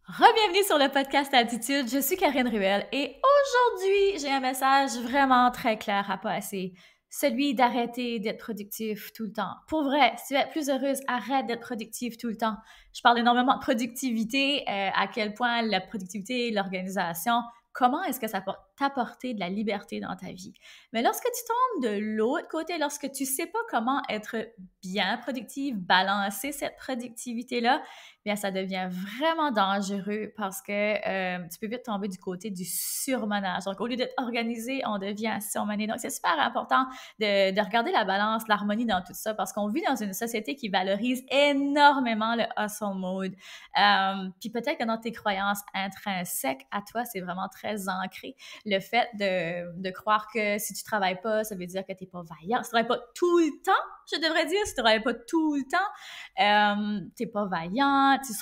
Rebienvenue sur le podcast Attitude, je suis Karine Ruel et aujourd'hui, j'ai un message vraiment très clair à passer. Celui d'arrêter d'être productif tout le temps. Pour vrai, si tu veux être plus heureuse, arrête d'être productif tout le temps. Je parle énormément de productivité, à quel point la productivité, l'organisation, comment est-ce que ça peut t'apporter de la liberté dans ta vie. Mais lorsque tu tombes de l'autre côté, lorsque tu sais pas comment être bien productive, balancer cette productivité-là, bien, ça devient vraiment dangereux parce que tu peux vite tomber du côté du surmenage. Donc, au lieu d'être organisé, on devient surmené. Donc, c'est super important de regarder la balance, l'harmonie dans tout ça parce qu'on vit dans une société qui valorise énormément le hustle mode. Puis peut-être que dans tes croyances intrinsèques à toi, c'est vraiment très ancré. Le fait de croire que si tu travailles pas, ça veut dire que tu n'es pas vaillant. Si tu travailles pas tout le temps, je devrais dire, si tu travailles pas tout le temps, t'es pas vaillant, tu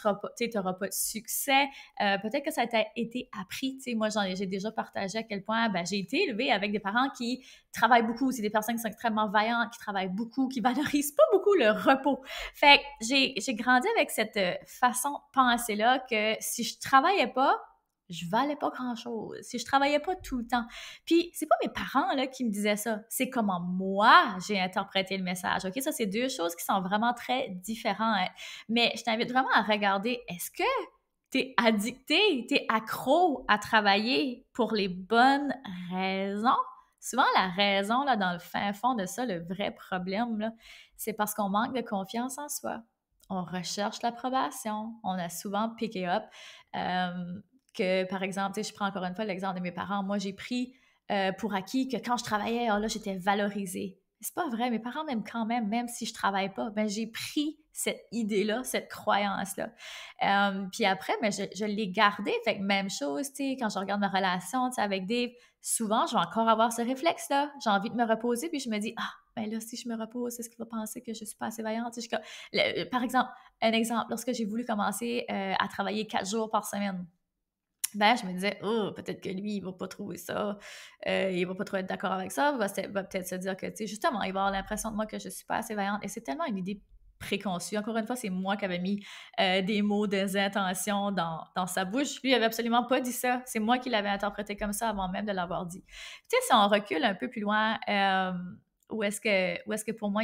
n'auras pas de succès. Peut-être que ça t'a été appris. Moi, j'ai déjà partagé à quel point j'ai été élevée avec des parents qui travaillent beaucoup. C'est des personnes qui sont extrêmement vaillantes, qui travaillent beaucoup, qui valorisent pas beaucoup le repos. Fait que j'ai grandi avec cette façon de penser-là que si je travaillais pas, je valais pas grand-chose. Si je travaillais pas tout le temps. Puis, c'est pas mes parents là, qui me disaient ça. C'est comment moi, j'ai interprété le message. OK? Ça, c'est deux choses qui sont vraiment très différentes. Mais je t'invite vraiment à regarder, est-ce que t'es addicté, t'es accro à travailler pour les bonnes raisons? Souvent, la raison, là, dans le fin fond de ça, le vrai problème, là, c'est parce qu'on manque de confiance en soi. On recherche l'approbation. On a souvent pické up. Que, par exemple, je prends encore une fois l'exemple de mes parents. Moi, j'ai pris pour acquis que quand je travaillais, là, j'étais valorisée. C'est pas vrai, mes parents m'aiment quand même, même si je travaille pas. Ben, j'ai pris cette idée-là, cette croyance-là. Puis après, ben, je l'ai gardée. Fait que même chose, quand je regarde ma relation avec Dave, souvent, je vais encore avoir ce réflexe-là. J'ai envie de me reposer, puis je me dis, ah, ben là, si je me repose, est-ce qu'il va penser que je suis pas assez vaillante? Par exemple, un exemple, lorsque j'ai voulu commencer à travailler 4 jours par semaine, ben, je me disais, oh, peut-être que lui, il va pas trouver ça, il va pas trop être d'accord avec ça, va peut-être se dire que, justement, il va avoir l'impression de moi que je suis pas assez vaillante. Et c'est tellement une idée préconçue. Encore une fois, c'est moi qui avais mis des mots, des intentions dans sa bouche. Lui, il avait absolument pas dit ça. C'est moi qui l'avais interprété comme ça avant même de l'avoir dit. Tu sais, si on recule un peu plus loin, où est-ce que pour moi,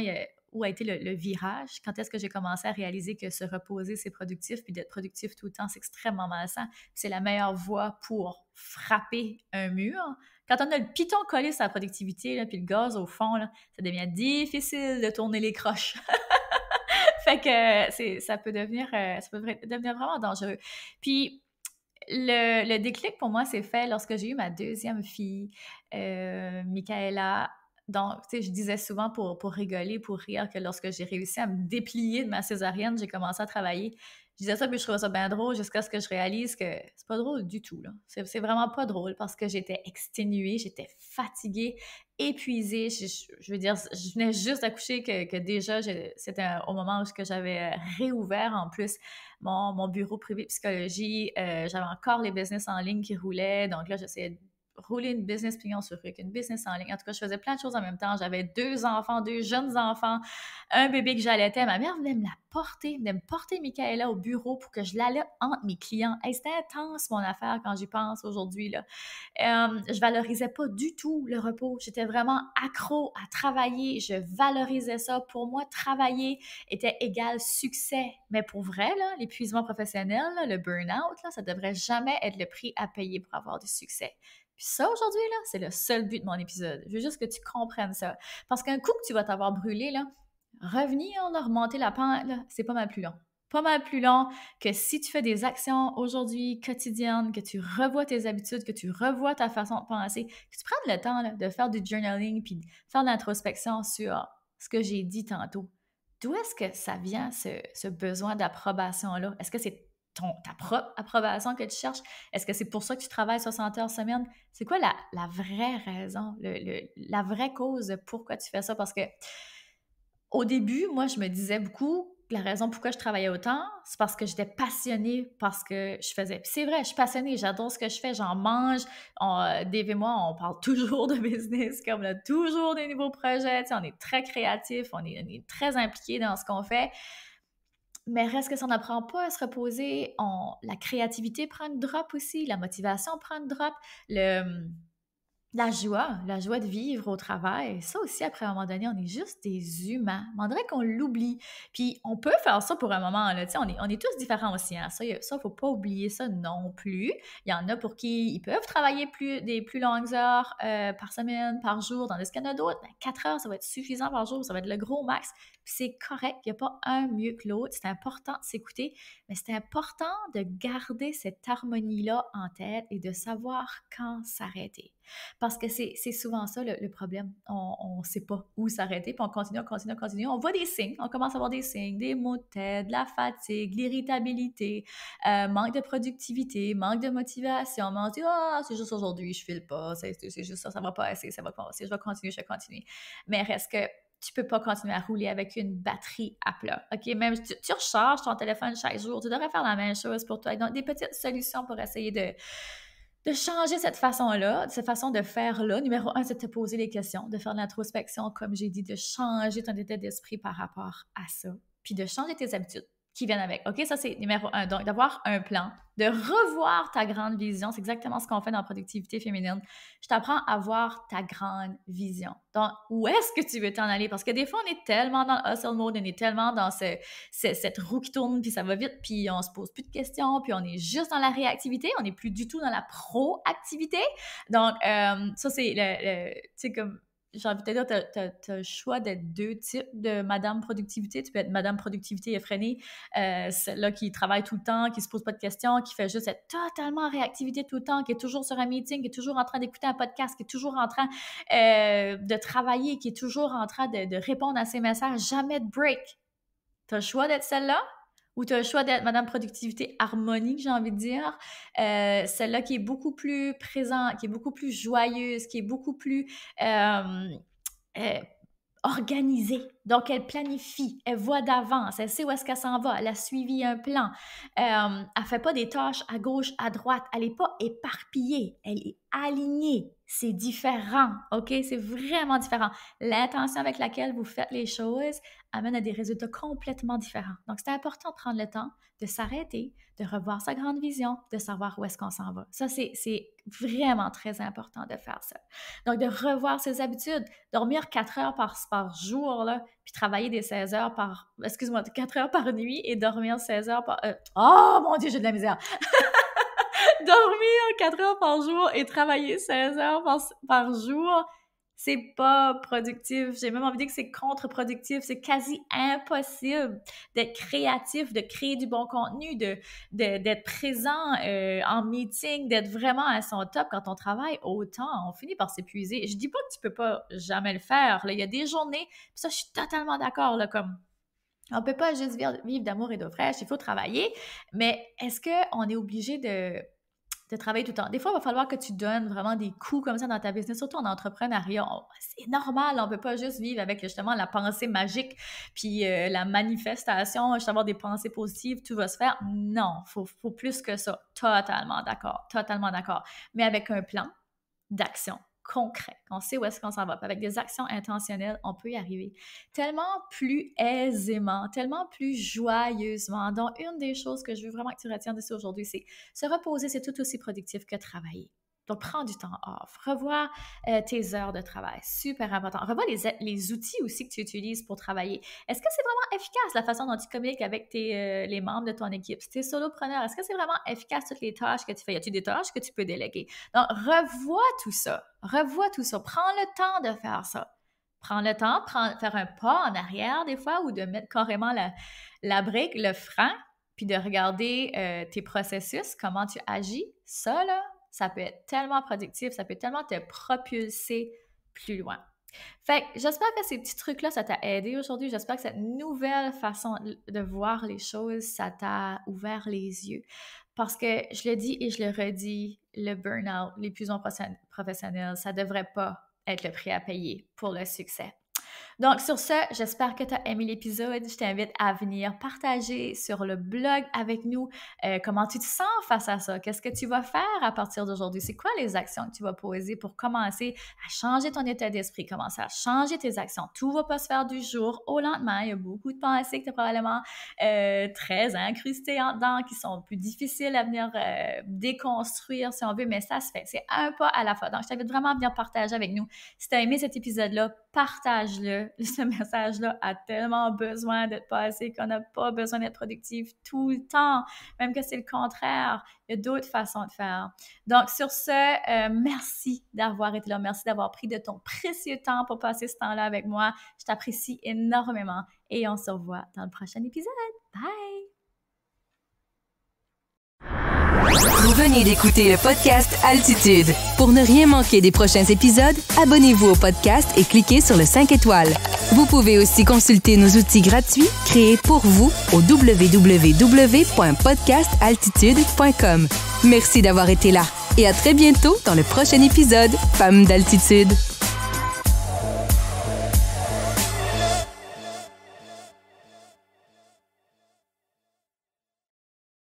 où a été le virage? Quand est-ce que j'ai commencé à réaliser que se reposer, c'est productif, puis d'être productif tout le temps, c'est extrêmement malsain. C'est la meilleure voie pour frapper un mur. Quand on a le piton collé sur la productivité, là, puis le gaz au fond, là, ça devient difficile de tourner les croches. Fait que ça peut devenir vraiment dangereux. Puis, le déclic pour moi s'est fait lorsque j'ai eu ma deuxième fille, Michaela. Donc, tu sais, je disais souvent pour rigoler, pour rire, que lorsque j'ai réussi à me déplier de ma césarienne, j'ai commencé à travailler. Je disais ça, puis je trouvais ça bien drôle jusqu'à ce que je réalise que c'est pas drôle du tout, là. C'est vraiment pas drôle parce que j'étais exténuée, j'étais fatiguée, épuisée. Je veux dire, je venais juste d'accoucher que déjà, c'était au moment où j'avais réouvert en plus mon bureau privé de psychologie. J'avais encore les business en ligne qui roulaient. Donc là, j'essayais de rouler une business pignon sur rue, une business en ligne. En tout cas, je faisais plein de choses en même temps. J'avais 2 enfants, 2 jeunes enfants, un bébé que j'allaitais. Ma mère venait venait me porter Michaela au bureau pour que je l'allaite entre mes clients. Hey, c'était intense, mon affaire, quand j'y pense aujourd'hui, là. Je valorisais pas du tout le repos. J'étais vraiment accro à travailler. Je valorisais ça. Pour moi, travailler était égal succès. Mais pour vrai, là, l'épuisement professionnel, là, le burn-out, là, ça devrait jamais être le prix à payer pour avoir du succès. Puis ça, aujourd'hui, là, c'est le seul but de mon épisode. Je veux juste que tu comprennes ça. Parce qu'un coup que tu vas t'avoir brûlé, là, revenir, là, remonter la pente, là, c'est pas mal plus long. Pas mal plus long que si tu fais des actions aujourd'hui, quotidiennes, que tu revois tes habitudes, que tu revois ta façon de penser, que tu prennes le temps là, de faire du journaling puis de faire de l'introspection sur ce que j'ai dit tantôt. D'où est-ce que ça vient, ce besoin d'approbation-là? Est-ce que c'est ta propre approbation que tu cherches? Est-ce que c'est pour ça que tu travailles 60 heures semaine? C'est quoi la vraie raison, la vraie cause pourquoi tu fais ça? Parce que au début, moi, je me disais beaucoup que la raison pourquoi je travaillais autant, c'est parce que j'étais passionnée par ce que je faisais. Puis c'est vrai, je suis passionnée, j'adore ce que je fais, j'en mange. Dave et moi, on parle toujours de business, comme on a toujours des nouveaux projets, on est très créatifs, on est très impliqués dans ce qu'on fait. Mais reste que ça n'apprend pas à se reposer, la créativité prend une drop aussi, la motivation prend une drop, le, la joie de vivre au travail, ça aussi, après un moment donné, on est juste des humains. On dirait qu'on l'oublie. Puis on peut faire ça pour un moment, là, tu sais, on est tous différents aussi, hein. Ça, faut pas oublier ça non plus. Il y en a pour qui ils peuvent travailler des plus longues heures par semaine, par jour, dans ce qu'il y en a d'autres. Ben, 4 heures, ça va être suffisant par jour, ça va être le gros max. Puis c'est correct, il n'y a pas un mieux que l'autre. C'est important de s'écouter, mais c'est important de garder cette harmonie-là en tête et de savoir quand s'arrêter. Parce que c'est souvent ça le problème. On ne sait pas où s'arrêter, puis on continue, on continue, on continue. On voit des signes, on commence à voir des signes, des maux de tête, de la fatigue, l'irritabilité, manque de productivité, manque de motivation. Mais on se dit, ah, c'est juste aujourd'hui, je file pas, c'est juste ça va pas assez, ça va passer, je vais continuer. Mais reste que tu peux pas continuer à rouler avec une batterie à plat. OK? Même si tu recharges ton téléphone chaque jour, tu devrais faire la même chose pour toi. Donc, des petites solutions pour essayer de changer cette façon-là, cette façon de faire-là. Numéro 1, c'est de te poser les questions, de faire de l'introspection, comme j'ai dit, de changer ton état d'esprit par rapport à ça, puis de changer tes habitudes qui viennent avec. OK, ça, c'est numéro 1. Donc, d'avoir un plan, de revoir ta grande vision. C'est exactement ce qu'on fait dans la productivité féminine. Je t'apprends à voir ta grande vision. Donc, où est-ce que tu veux t'en aller? Parce que des fois, on est tellement dans le hustle mode, on est tellement dans cette roue qui tourne, puis ça va vite, puis on se pose plus de questions, puis on est juste dans la réactivité, on n'est plus du tout dans la proactivité. Donc, ça, c'est tu sais, comme j'ai envie de te dire, tu as le choix d'être deux types de Madame Productivité. Tu peux être Madame Productivité effrénée, celle-là qui travaille tout le temps, qui se pose pas de questions, qui fait juste être totalement en réactivité tout le temps, qui est toujours sur un meeting, qui est toujours en train d'écouter un podcast, qui est toujours en train de travailler, qui est toujours en train de répondre à ses messages, jamais de break. Tu as le choix d'être celle-là ou tu as le choix d'être Madame Productivité Harmonie, j'ai envie de dire. Celle-là qui est beaucoup plus présente, qui est beaucoup plus joyeuse, qui est beaucoup plus euh, organisée. Donc, elle planifie, elle voit d'avance, elle sait où est-ce qu'elle s'en va, elle a suivi un plan. Elle ne fait pas des tâches à gauche, à droite. Elle n'est pas éparpillée, elle est alignée. C'est différent, OK? C'est vraiment différent. L'intention avec laquelle vous faites les choses amène à des résultats complètement différents. Donc, c'est important de prendre le temps de s'arrêter, de revoir sa grande vision, de savoir où est-ce qu'on s'en va. Ça, c'est vraiment très important de faire ça. Donc, de revoir ses habitudes, dormir 4 heures par jour, là, puis travailler des 16 heures 4 heures par nuit et dormir 16 heures par... oh mon Dieu, j'ai de la misère! Dormir 4 heures par jour et travailler 16 heures par jour, c'est pas productif. J'ai même envie de dire que c'est contre-productif. C'est quasi impossible d'être créatif, de créer du bon contenu, d'être présent en meeting, d'être vraiment à son top quand on travaille autant. On finit par s'épuiser. Je dis pas que tu peux pas jamais le faire. Là, il y a des journées, puis ça, je suis totalement d'accord, là, comme on peut pas juste vivre d'amour et d'eau fraîche, il faut travailler, mais est-ce qu'on est obligé de travailler tout le temps? Des fois, il va falloir que tu donnes vraiment des coups comme ça dans ta business, surtout en entrepreneuriat. C'est normal, on ne peut pas juste vivre avec justement la pensée magique puis la manifestation, juste avoir des pensées positives, tout va se faire. Non, faut plus que ça. Totalement d'accord, totalement d'accord. Mais avec un plan d'action concret. On sait où est-ce qu'on s'en va. Avec des actions intentionnelles, on peut y arriver tellement plus aisément, tellement plus joyeusement. Donc, une des choses que je veux vraiment que tu retiennes d'ici aujourd'hui, c'est se reposer, c'est tout aussi productif que travailler. Donc, prends du temps off. Revois tes heures de travail. Super important. Revois les outils aussi que tu utilises pour travailler. Est-ce que c'est vraiment efficace la façon dont tu communiques avec les membres de ton équipe? Si tu es solopreneur, est-ce que c'est vraiment efficace toutes les tâches que tu fais? Y a-t-il des tâches que tu peux déléguer? Donc, revois tout ça. Revois tout ça. Prends le temps de faire ça. Prends le temps, faire un pas en arrière des fois ou de mettre carrément la brique, le frein, puis de regarder tes processus, comment tu agis. Ça, là, ça peut être tellement productif, ça peut tellement te propulser plus loin. Fait que j'espère que ces petits trucs-là, ça t'a aidé aujourd'hui. J'espère que cette nouvelle façon de voir les choses, ça t'a ouvert les yeux. Parce que je le dis et je le redis, le burn-out, l'épuisement professionnel, ça ne devrait pas être le prix à payer pour le succès. Donc, sur ce, j'espère que tu as aimé l'épisode. Je t'invite à venir partager sur le blog avec nous comment tu te sens face à ça. Qu'est-ce que tu vas faire à partir d'aujourd'hui? C'est quoi les actions que tu vas poser pour commencer à changer ton état d'esprit, commencer à changer tes actions? Tout ne va pas se faire du jour au lendemain. Il y a beaucoup de pensées que tu as probablement très incrustées en dedans, qui sont plus difficiles à venir déconstruire, si on veut, mais ça se fait. C'est un pas à la fois. Donc, je t'invite vraiment à venir partager avec nous. Si tu as aimé cet épisode-là, partage-le. Ce message-là a tellement besoin d'être passé qu'on n'a pas besoin d'être productif tout le temps, même que c'est le contraire. Il y a d'autres façons de faire. Donc, sur ce, merci d'avoir été là. Merci d'avoir pris de ton précieux temps pour passer ce temps-là avec moi. Je t'apprécie énormément et on se revoit dans le prochain épisode. Bye! Vous venez d'écouter le podcast Altitude. Pour ne rien manquer des prochains épisodes, abonnez-vous au podcast et cliquez sur le 5 étoiles. Vous pouvez aussi consulter nos outils gratuits créés pour vous au www.podcastaltitude.com. Merci d'avoir été là et à très bientôt dans le prochain épisode Femmes d'Altitude.